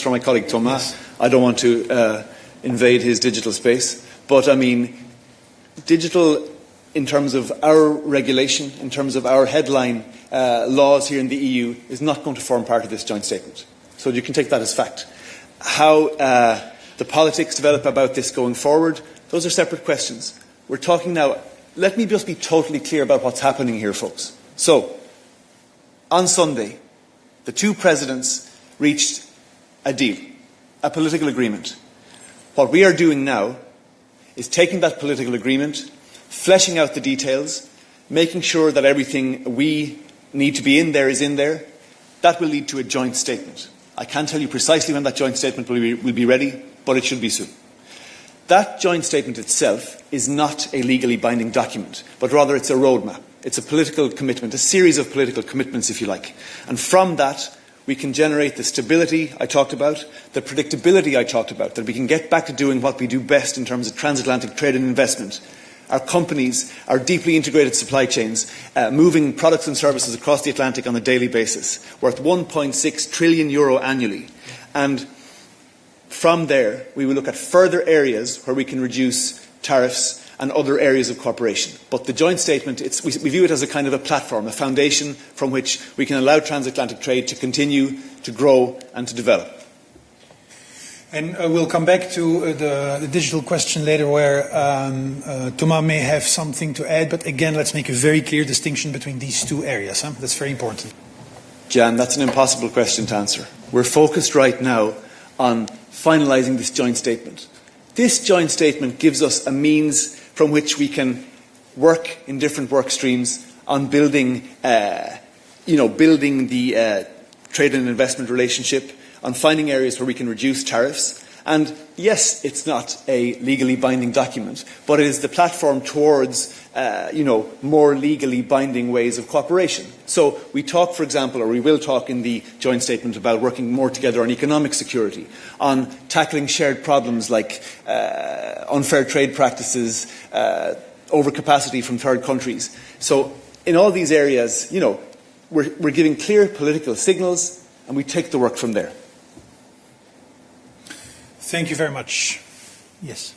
from my colleague Thomas. Yes. I don't want to invade his digital space, but I mean, digital in terms of our regulation, in terms of our headline laws here in the EU, is not going to form part of this joint statement. So you can take that as fact. How the politics develop about this going forward, those are separate questions. We're talking now, let me just be totally clear about what's happening here, folks. So, on Sunday, the two presidents reached a deal, a political agreement. What we are doing now is taking that political agreement, fleshing out the details, making sure that everything we need to be in there is in there. That will lead to a joint statement. I can't tell you precisely when that joint statement will be ready, but it should be soon. That joint statement itself is not a legally binding document, but rather it's a roadmap. It's a political commitment, a series of political commitments, if you like. And from that, we can generate the stability I talked about, the predictability I talked about, that we can get back to doing what we do best in terms of transatlantic trade and investment. Our companies, our deeply integrated supply chains, moving products and services across the Atlantic on a daily basis, worth €1.6 trillion annually. And from there, we will look at further areas where we can reduce tariffs and other areas of cooperation. But the joint statement, we view it as a kind of a platform, a foundation from which we can allow transatlantic trade to continue to grow and to develop. And we'll come back to the digital question later, where Thomas may have something to add. But again, let's make a very clear distinction between these two areas. That's very important. Jan, that's an impossible question to answer. We're focused right now on finalising this joint statement. This joint statement gives us a means from which we can work in different work streams on building the trade and investment relationship, on finding areas where we can reduce tariffs. And yes, it's not a legally binding document, but it is the platform towards more legally binding ways of cooperation. So we talk, for example, or we will talk in the joint statement about working more together on economic security, on tackling shared problems like unfair trade practices, overcapacity from third countries. So in all these areas, we're giving clear political signals, and we take the work from there. Thank you very much. Yes.